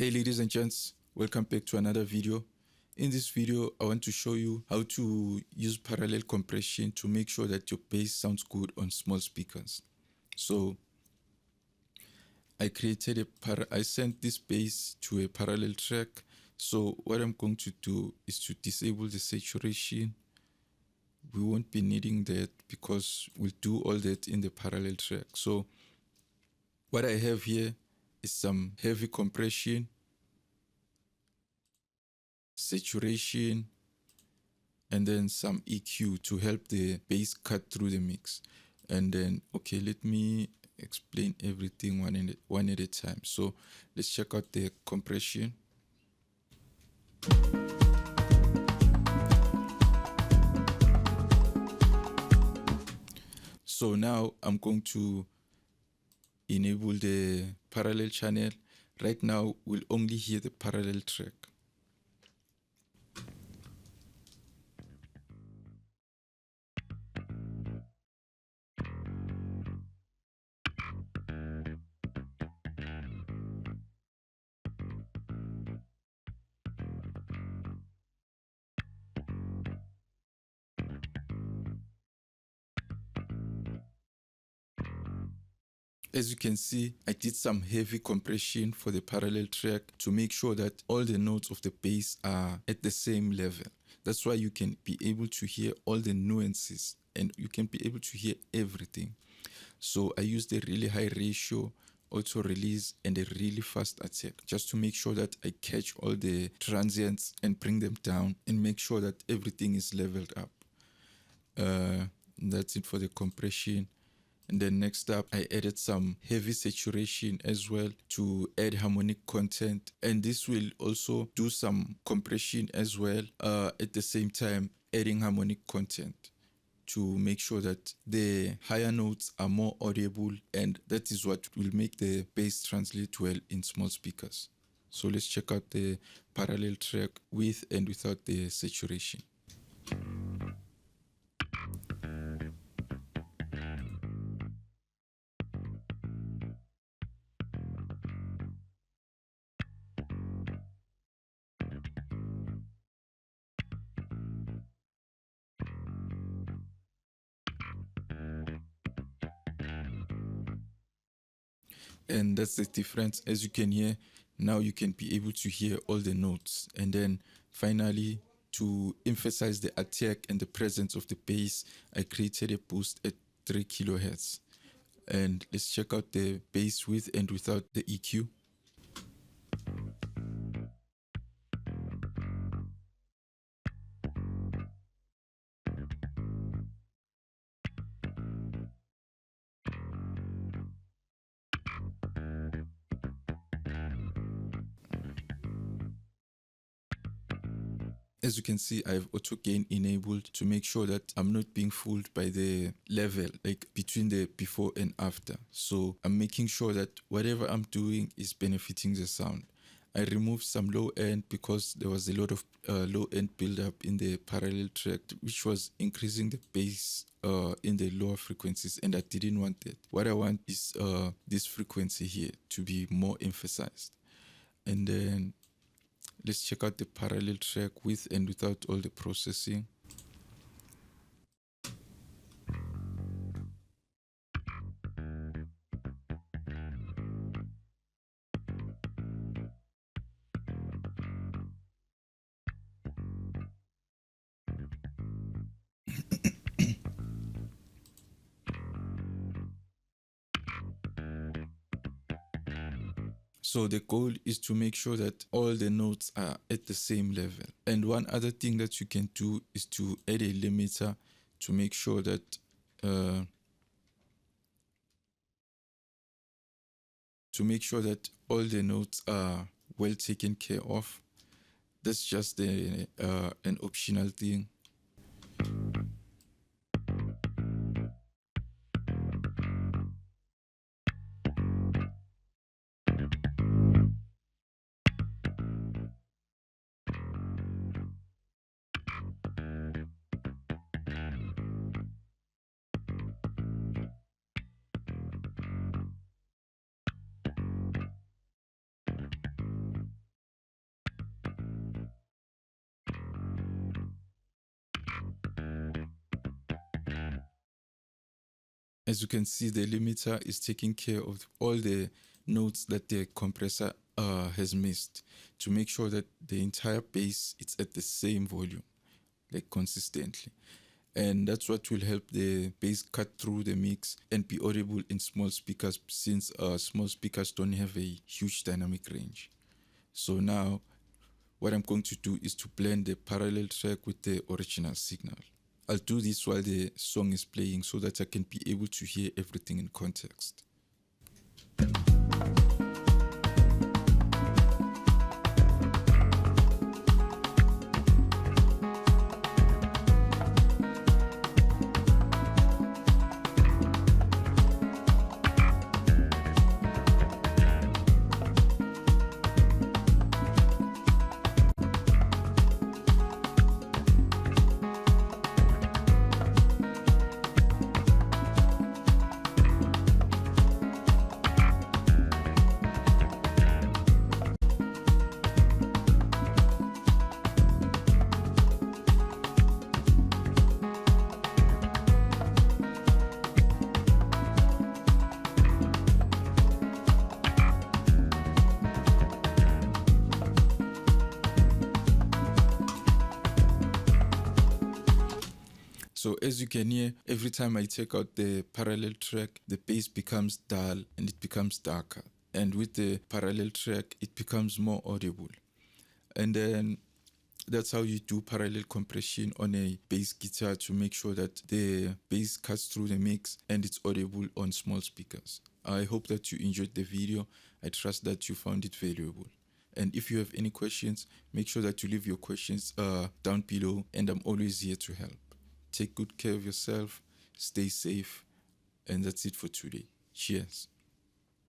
Hey ladies and gents, welcome back to another video. In this video, I want to show you how to use parallel compression to make sure that your bass sounds good on small speakers. So I sent this bass to a parallel track. So what I'm going to do is to disable the saturation. We won't be needing that because we'll do all that in the parallel track. So what I have here is some heavy compression, saturation, and then some EQ to help the bass cut through the mix. And then, okay, let me explain everything one at a time. So let's check out the compression. So now I'm going to enable the parallel channel. Right now, we'll only hear the parallel track. As you can see, I did some heavy compression for the parallel track to make sure that all the notes of the bass are at the same level. That's why you can be able to hear all the nuances and you can be able to hear everything. So I used a really high ratio, auto release, and a really fast attack just to make sure that I catch all the transients and bring them down and make sure that everything is leveled up. That's it for the compression. And then next up, I added some heavy saturation as well to add harmonic content. And this will also do some compression as well, at the same time adding harmonic content to make sure that the higher notes are more audible, and that is what will make the bass translate well in small speakers. So let's check out the parallel track with and without the saturation. And that's the difference. As you can hear, now you can be able to hear all the notes. And then finally, to emphasize the attack and the presence of the bass, I created a boost at 3 kilohertz. And let's check out the bass with and without the EQ. As you can see, I have auto gain enabled to make sure that I'm not being fooled by the level, like between the before and after. So I'm making sure that whatever I'm doing is benefiting the sound. I removed some low end because there was a lot of low end buildup in the parallel track, which was increasing the bass in the lower frequencies, and I didn't want that. What I want is this frequency here to be more emphasized. And then let's check out the parallel track with and without all the processing. So the goal is to make sure that all the notes are at the same level. And one other thing that you can do is to add a limiter to make sure that all the notes are well taken care of. That's just an optional thing. As you can see, the limiter is taking care of all the notes that the compressor has missed to make sure that the entire bass is at the same volume, like consistently. And that's what will help the bass cut through the mix and be audible in small speakers, since small speakers don't have a huge dynamic range. So now what I'm going to do is to blend the parallel track with the original signal. I'll do this while the song is playing so that I can be able to hear everything in context. So as you can hear, every time I take out the parallel track, the bass becomes dull and it becomes darker. And with the parallel track, it becomes more audible. And then that's how you do parallel compression on a bass guitar to make sure that the bass cuts through the mix and it's audible on small speakers. I hope that you enjoyed the video. I trust that you found it valuable. And if you have any questions, make sure that you leave your questions down below, and I'm always here to help. Take good care of yourself, stay safe, and that's it for today. Cheers.